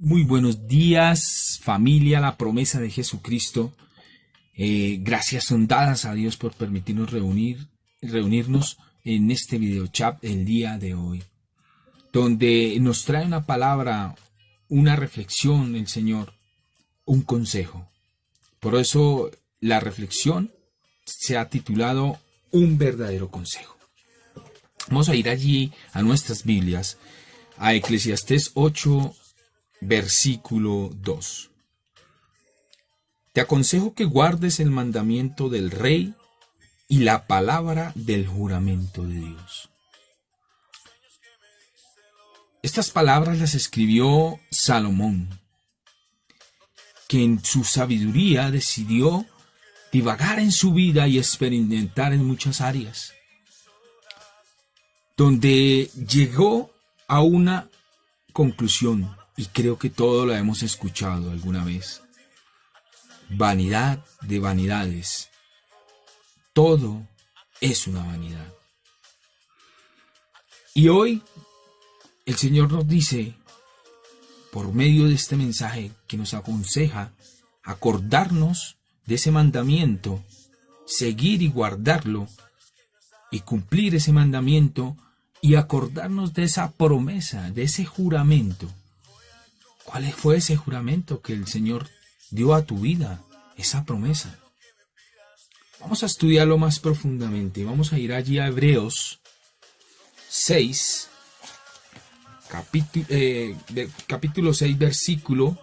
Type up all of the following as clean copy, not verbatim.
Muy buenos días, familia, la promesa de Jesucristo. Gracias son dadas a Dios por permitirnos reunirnos en este video chat el día de hoy, donde nos trae una palabra, una reflexión el Señor, un consejo. Por eso la reflexión se ha titulado Un verdadero consejo. Vamos a ir allí a nuestras Biblias, a Eclesiastés 8, versículo 2. Te aconsejo que guardes el mandamiento del rey y la palabra del juramento de Dios. Estas palabras las escribió Salomón, que en su sabiduría decidió divagar en su vida y experimentar en muchas áreas, donde llegó a una conclusión, y creo que todo lo hemos escuchado alguna vez. Vanidad de vanidades. Todo es una vanidad. Y hoy el Señor nos dice, por medio de este mensaje, que nos aconseja acordarnos de ese mandamiento, seguir y guardarlo, y cumplir ese mandamiento, y acordarnos de esa promesa, de ese juramento. ¿Cuál fue ese juramento que el Señor dio a tu vida? Esa promesa. Vamos a estudiarlo más profundamente. Vamos a ir allí a Hebreos 6, capítulo 6, versículo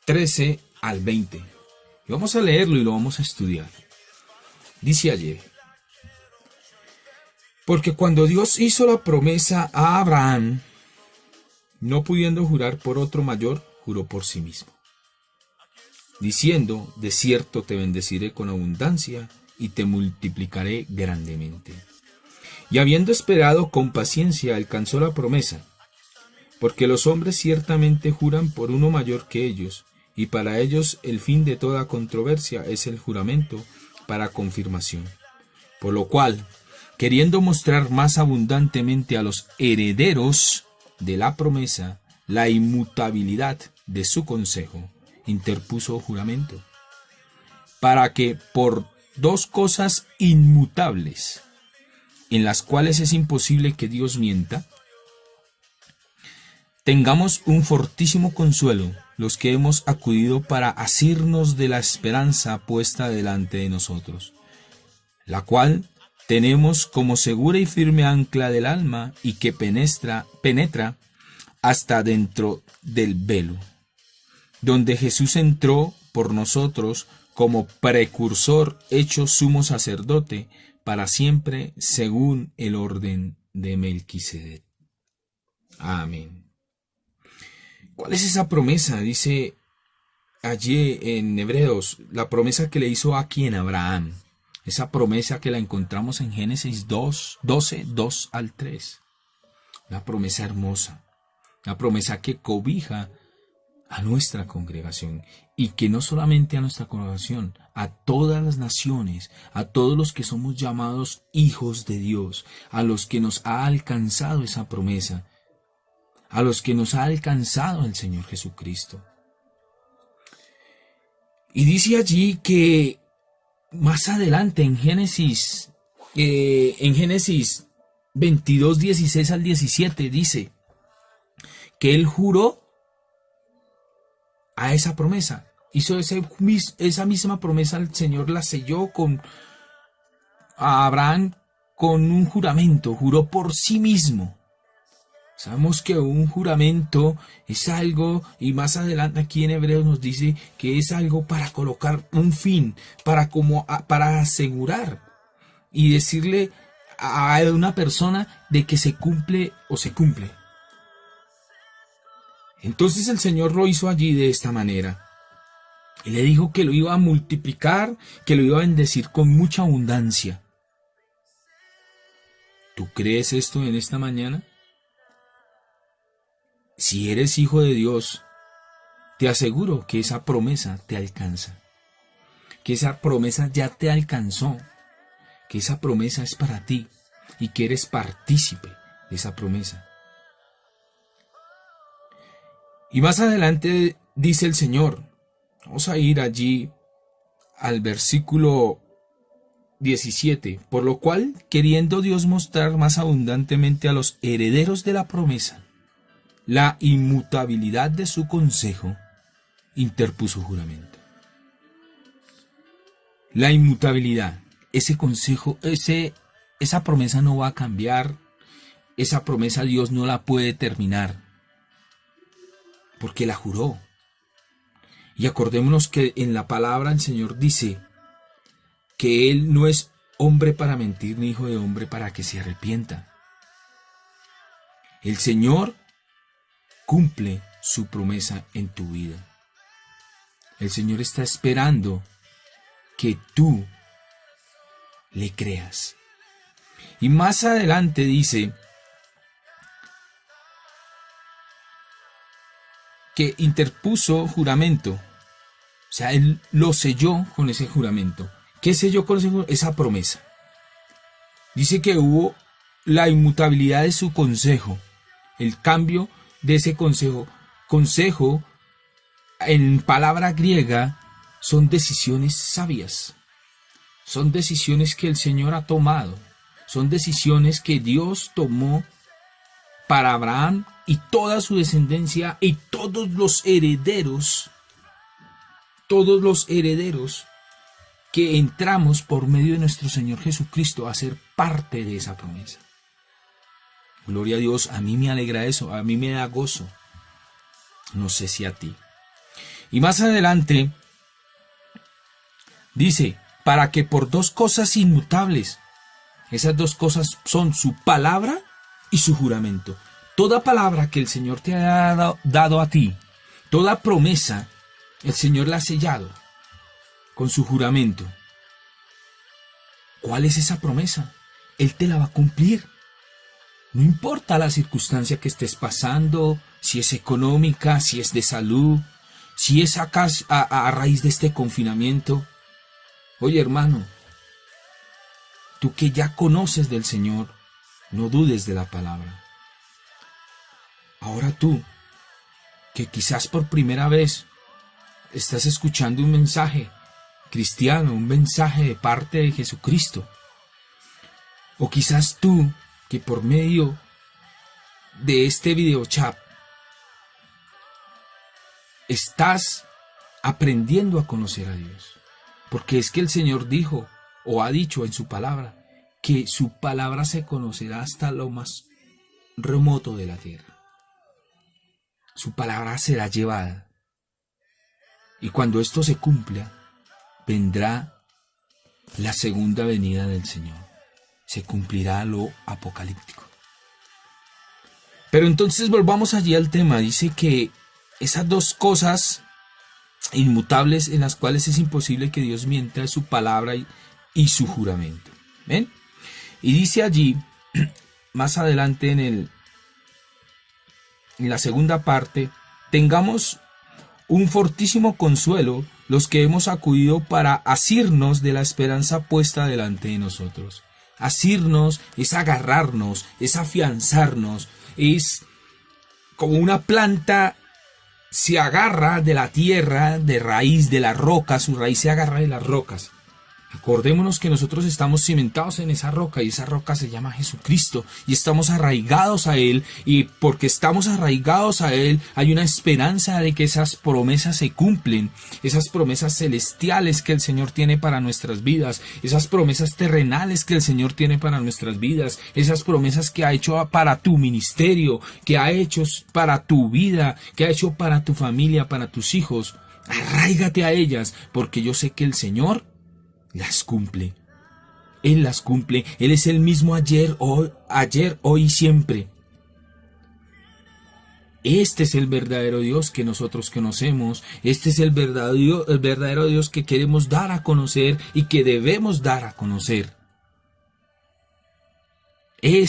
13 al 20. Y vamos a leerlo y lo vamos a estudiar. Dice allí: porque cuando Dios hizo la promesa a Abraham, no pudiendo jurar por otro mayor, juró por sí mismo, diciendo: de cierto te bendeciré con abundancia y te multiplicaré grandemente. Y habiendo esperado con paciencia, alcanzó la promesa, porque los hombres ciertamente juran por uno mayor que ellos, y para ellos el fin de toda controversia es el juramento para confirmación. Por lo cual, queriendo mostrar más abundantemente a los herederos de la promesa la inmutabilidad de su consejo, interpuso juramento, para que por dos cosas inmutables, en las cuales es imposible que Dios mienta, tengamos un fortísimo consuelo los que hemos acudido para asirnos de la esperanza puesta delante de nosotros, la cual tenemos como segura y firme ancla del alma y que penetra hasta dentro del velo, donde Jesús entró por nosotros como precursor hecho sumo sacerdote para siempre según el orden de Melquisedec. Amén. ¿Cuál es esa promesa? Dice allí en Hebreos, la promesa que le hizo a quien Abraham. Esa promesa que la encontramos en Génesis 12, 2 al 3. Una promesa hermosa. Una promesa que cobija a nuestra congregación. Y que no solamente a nuestra congregación, a todas las naciones, a todos los que somos llamados hijos de Dios, a los que nos ha alcanzado esa promesa, a los que nos ha alcanzado el Señor Jesucristo. Y dice allí que más adelante en Génesis 22, 16 al 17 dice que Él juró a esa promesa. Hizo esa misma promesa, el Señor la selló a Abraham con un juramento, juró por sí mismo. Sabemos que un juramento es algo, y más adelante aquí en Hebreos nos dice que es algo para colocar un fin, para asegurar y decirle a una persona de que se cumple o se cumple. Entonces el Señor lo hizo allí de esta manera. Y le dijo que lo iba a multiplicar, que lo iba a bendecir con mucha abundancia. ¿Tú crees esto en esta mañana? Si eres hijo de Dios, te aseguro que esa promesa te alcanza, que esa promesa ya te alcanzó, que esa promesa es para ti y que eres partícipe de esa promesa. Y más adelante dice el Señor, vamos a ir allí al versículo 17, por lo cual, queriendo Dios mostrar más abundantemente a los herederos de la promesa la inmutabilidad de su consejo, interpuso juramento. La inmutabilidad, ese consejo, esa promesa no va a cambiar, esa promesa Dios no la puede terminar, porque la juró. Y acordémonos que en la palabra el Señor dice que Él no es hombre para mentir, ni hijo de hombre para que se arrepienta. El Señor cumple su promesa en tu vida. El Señor está esperando que tú le creas. Y más adelante dice que interpuso juramento. O sea, Él lo selló con ese juramento. ¿Qué selló con esa promesa? Dice que hubo la inmutabilidad de su consejo, el cambio de ese consejo. Consejo, en palabra griega, son decisiones sabias. Son decisiones que el Señor ha tomado. Son decisiones que Dios tomó para Abraham y toda su descendencia y todos los herederos que entramos por medio de nuestro Señor Jesucristo a ser parte de esa promesa. Gloria a Dios, a mí me alegra eso, a mí me da gozo. No sé si a ti. Y más adelante dice, para que por dos cosas inmutables, esas dos cosas son su palabra y su juramento. Toda palabra que el Señor te ha dado a ti, toda promesa, el Señor la ha sellado con su juramento. ¿Cuál es esa promesa? Él te la va a cumplir. No importa la circunstancia que estés pasando, si es económica, si es de salud, si es a raíz de este confinamiento. Oye, hermano, tú que ya conoces del Señor, no dudes de la palabra. Ahora tú, que quizás por primera vez estás escuchando un mensaje cristiano, un mensaje de parte de Jesucristo, o quizás tú, que por medio de este video chat estás aprendiendo a conocer a Dios, porque es que el Señor dijo o ha dicho en su palabra que su palabra se conocerá hasta lo más remoto de la tierra. Su palabra será llevada, y cuando esto se cumpla, vendrá la segunda venida del Señor. Se cumplirá lo apocalíptico. Pero entonces volvamos allí al tema. Dice que esas dos cosas inmutables en las cuales es imposible que Dios mienta es su palabra y su juramento. ¿Ven? Y dice allí, más adelante en la segunda parte, tengamos un fortísimo consuelo los que hemos acudido para asirnos de la esperanza puesta delante de nosotros. Asirnos es agarrarnos, es afianzarnos, es como una planta se agarra de la tierra, de raíz, de la roca, su raíz se agarra de las rocas. Acordémonos que nosotros estamos cimentados en esa roca y esa roca se llama Jesucristo y estamos arraigados a Él, y porque estamos arraigados a Él hay una esperanza de que esas promesas se cumplen, esas promesas celestiales que el Señor tiene para nuestras vidas, esas promesas terrenales que el Señor tiene para nuestras vidas, esas promesas que ha hecho para tu ministerio, que ha hecho para tu vida, que ha hecho para tu familia, para tus hijos. Arráigate a ellas, porque yo sé que el Señor las cumple. Él las cumple. Él es el mismo ayer, hoy y siempre. Este es el verdadero Dios que nosotros conocemos. Este es el verdadero Dios que queremos dar a conocer y que debemos dar a conocer. El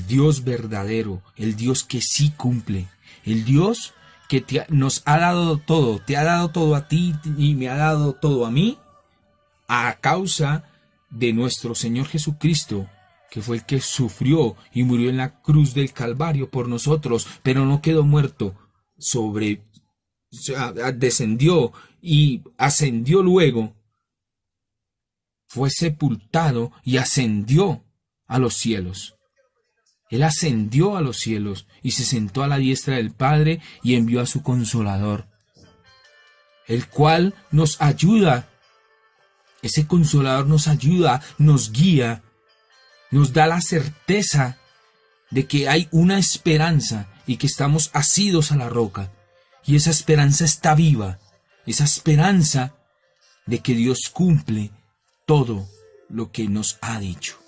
Dios verdadero, el Dios que sí cumple, el Dios que nos ha dado todo, te ha dado todo a ti y me ha dado todo a mí, a causa de nuestro Señor Jesucristo, que fue el que sufrió y murió en la cruz del Calvario por nosotros, pero no quedó muerto, descendió y ascendió luego, fue sepultado y ascendió a los cielos. Él ascendió a los cielos y se sentó a la diestra del Padre y envió a su Consolador, el cual nos ayuda. Ese Consolador nos ayuda, nos guía, nos da la certeza de que hay una esperanza y que estamos asidos a la roca. Y esa esperanza está viva, esa esperanza de que Dios cumple todo lo que nos ha dicho.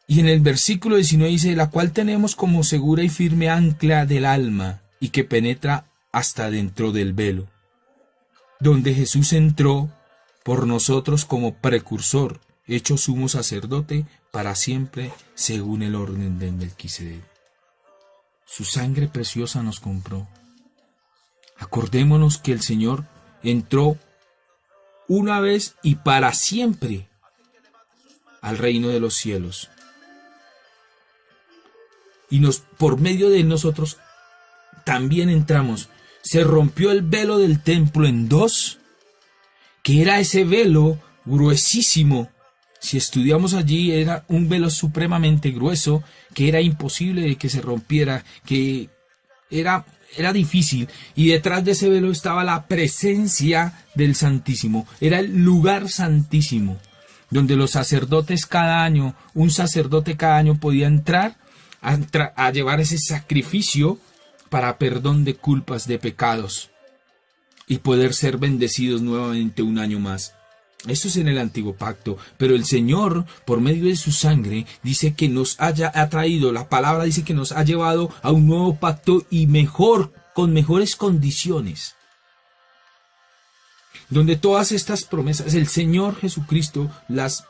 Y en el versículo 19 dice, la cual tenemos como segura y firme ancla del alma y que penetra hasta dentro del velo, donde Jesús entró por nosotros como precursor, hecho sumo sacerdote para siempre según el orden de Melquisedec. Su sangre preciosa nos compró. Acordémonos que el Señor entró una vez y para siempre al reino de los cielos. Y por medio de nosotros también entramos. Se rompió el velo del templo en dos, que era ese velo gruesísimo. Si estudiamos allí, era un velo supremamente grueso, que era imposible de que se rompiera, que era difícil. Y detrás de ese velo estaba la presencia del Santísimo. Era el lugar santísimo, donde los sacerdotes un sacerdote cada año podía entrar a llevar ese sacrificio para perdón de culpas, de pecados, y poder ser bendecidos nuevamente un año más. Eso es en el antiguo pacto, pero el Señor, por medio de su sangre, dice que nos ha traído, la palabra dice que nos ha llevado a un nuevo pacto y con mejores condiciones, donde todas estas promesas, el Señor Jesucristo las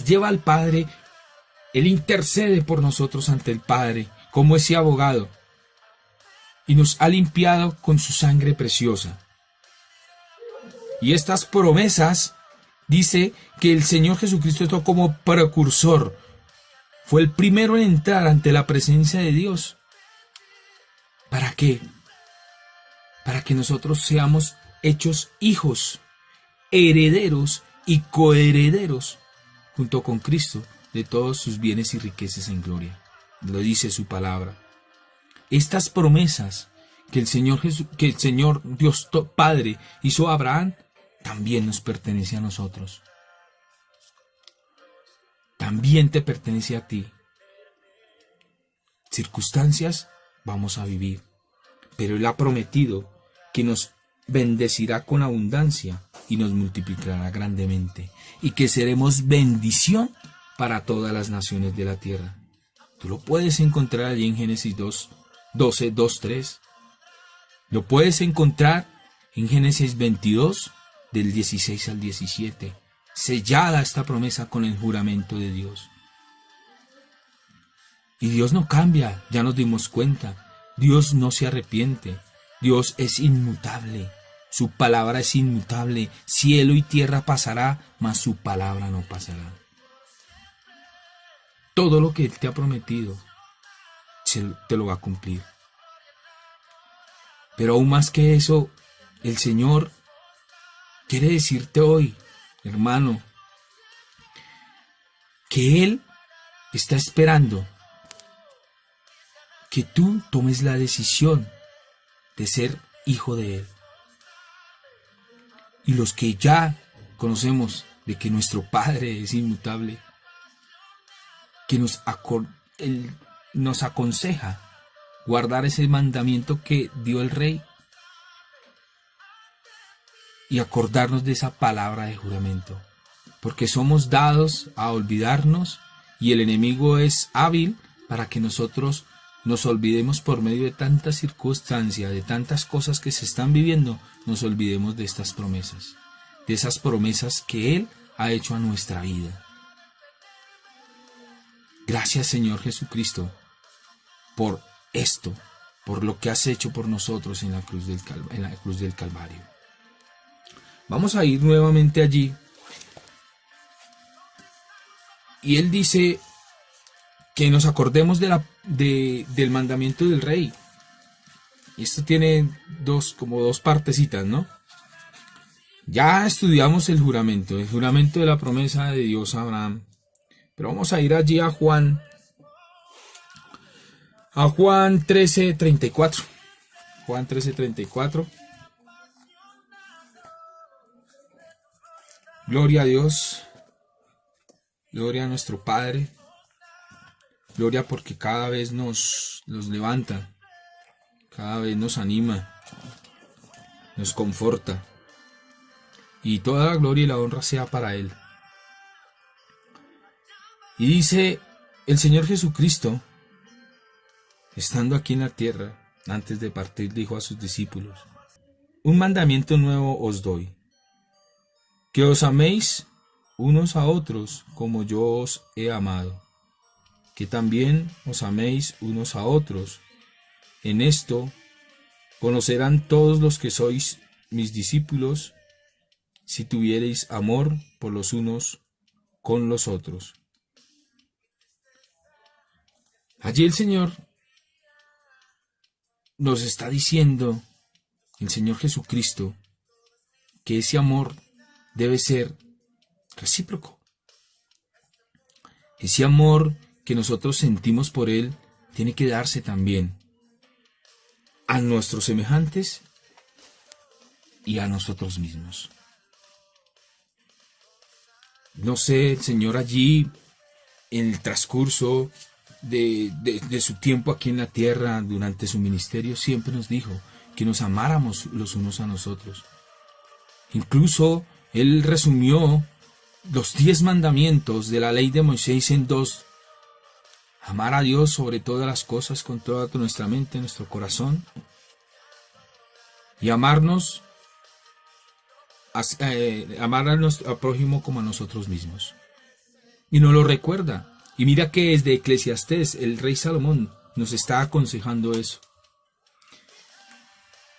lleva al Padre. Él intercede por nosotros ante el Padre, como ese abogado, y nos ha limpiado con su sangre preciosa. Y estas promesas, dice que el Señor Jesucristo está como precursor. Fue el primero en entrar ante la presencia de Dios. ¿Para qué? Para que nosotros seamos hechos hijos, herederos y coherederos junto con Cristo de todos sus bienes y riquezas en gloria. Lo dice su palabra. Estas promesas que el Señor Dios Padre hizo a Abraham, también nos pertenece a nosotros. También te pertenece a ti. Circunstancias vamos a vivir, pero Él ha prometido que nos bendecirá con abundancia y nos multiplicará grandemente, y que seremos bendición para todas las naciones de la tierra. Tú lo puedes encontrar allí en Génesis 12, 2, 3. Lo puedes encontrar en Génesis 22, del 16 al 17. Sellada esta promesa con el juramento de Dios. Y Dios no cambia, ya nos dimos cuenta. Dios no se arrepiente. Dios es inmutable. Su palabra es inmutable. Cielo y tierra pasará, mas su palabra no pasará. Todo lo que Él te ha prometido, te lo va a cumplir. Pero aún más que eso, el Señor quiere decirte hoy, hermano, que Él está esperando que tú tomes la decisión de ser hijo de Él. Y los que ya conocemos de que nuestro Padre es inmutable, que Él nos aconseja guardar ese mandamiento que dio el Rey y acordarnos de esa palabra de juramento, porque somos dados a olvidarnos y el enemigo es hábil para que nosotros nos olvidemos por medio de tantas circunstancias, de tantas cosas que se están viviendo, nos olvidemos de estas promesas, de esas promesas que Él ha hecho a nuestra vida. Gracias, Señor Jesucristo, por esto, por lo que has hecho por nosotros en la cruz del Calvario. Vamos a ir nuevamente allí Y él dice que nos acordemos del mandamiento del rey. Y esto tiene como dos partecitas, ¿no? Ya estudiamos el juramento de la promesa de Dios a Abraham. Pero vamos a ir allí a Juan 13:34. Juan 13:34. Gloria a Dios. Gloria a nuestro Padre. Gloria porque cada vez nos levanta. Cada vez nos anima. Nos conforta. Y toda la gloria y la honra sea para Él. Y dice el Señor Jesucristo, estando aquí en la tierra, antes de partir, dijo a sus discípulos: un mandamiento nuevo os doy, que os améis unos a otros como yo os he amado, que también os améis unos a otros. En esto conocerán todos los que sois mis discípulos, si tuviereis amor por los unos con los otros. Allí el Señor nos está diciendo, el Señor Jesucristo, que ese amor debe ser recíproco. Ese amor que nosotros sentimos por Él tiene que darse también a nuestros semejantes y a nosotros mismos. No sé, el Señor allí, en el transcurso de su tiempo aquí en la tierra, durante su ministerio, siempre nos dijo que nos amáramos los unos a nosotros. Incluso Él resumió los 10 mandamientos de la ley de Moisés en 2. Amar a Dios sobre todas las cosas, con toda nuestra mente, nuestro corazón. Y amarnos, amar a nuestro prójimo como a nosotros mismos. Y nos lo recuerda. Y mira que desde Eclesiastés, el rey Salomón nos está aconsejando eso.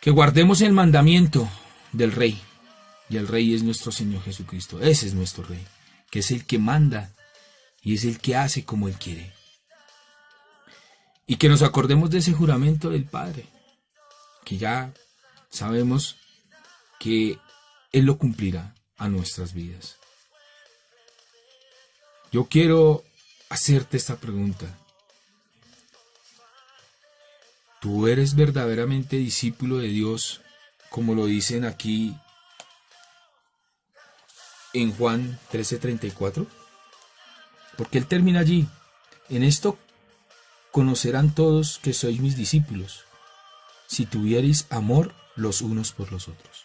Que guardemos el mandamiento del rey. Y el rey es nuestro Señor Jesucristo. Ese es nuestro rey, que es el que manda y es el que hace como Él quiere. Y que nos acordemos de ese juramento del Padre, que ya sabemos que Él lo cumplirá a nuestras vidas. Yo quiero hacerte esta pregunta. ¿Tú eres verdaderamente discípulo de Dios, como lo dicen aquí en Juan 13:34? Porque Él termina allí. En esto conocerán todos que sois mis discípulos, si tuviereis amor los unos por los otros.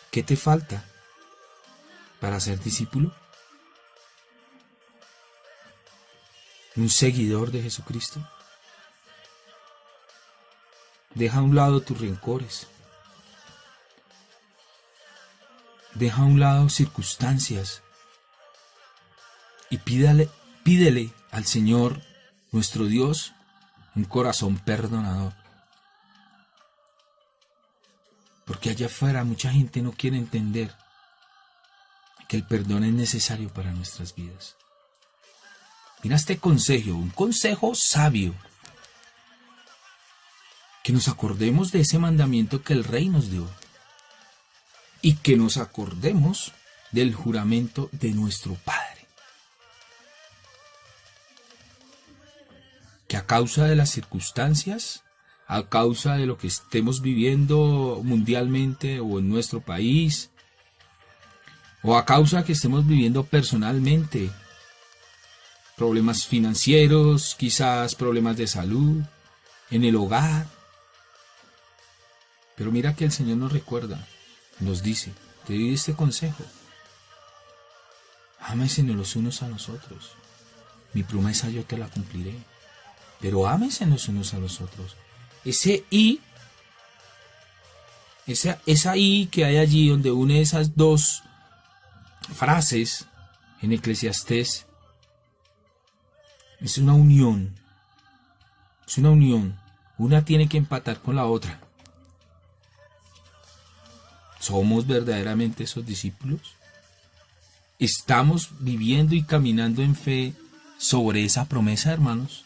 ¿Qué te falta para ser discípulo? ¿Un seguidor de Jesucristo? Deja a un lado tus rencores. Deja a un lado circunstancias y pídele al Señor, nuestro Dios, un corazón perdonador. Porque allá afuera mucha gente no quiere entender que el perdón es necesario para nuestras vidas. Mira este consejo, un consejo sabio. Que nos acordemos de ese mandamiento que el Rey nos dio. Y que nos acordemos del juramento de nuestro Padre. Que a causa de las circunstancias, a causa de lo que estemos viviendo mundialmente o en nuestro país, o a causa que estemos viviendo personalmente, problemas financieros, quizás problemas de salud, en el hogar. Pero mira que el Señor nos recuerda, nos dice, te doy este consejo. Ámense los unos a los otros. Mi promesa yo te la cumpliré. Pero ámense los unos a los otros. Esa I que hay allí donde une esas dos frases en Eclesiastés, es una unión. Es una unión. Una tiene que empatar con la otra. ¿Somos verdaderamente esos discípulos? ¿Estamos viviendo y caminando en fe sobre esa promesa, hermanos?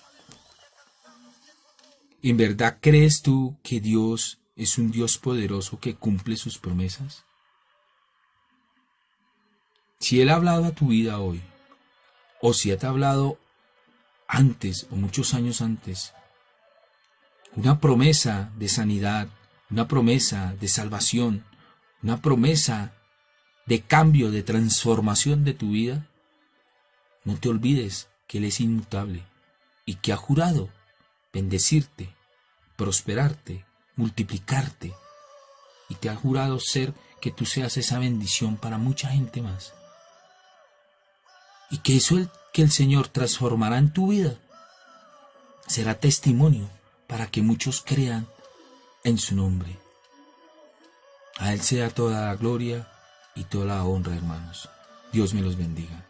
¿En verdad crees tú que Dios es un Dios poderoso que cumple sus promesas? Si Él ha hablado a tu vida hoy, o si te ha hablado antes o muchos años antes, una promesa de sanidad, una promesa de salvación, una promesa de cambio, de transformación de tu vida, no te olvides que Él es inmutable y que ha jurado bendecirte, prosperarte, multiplicarte, y te ha jurado ser que tú seas esa bendición para mucha gente más. Y que eso que el Señor transformará en tu vida será testimonio para que muchos crean en su nombre. A Él sea toda la gloria y toda la honra, hermanos. Dios me los bendiga.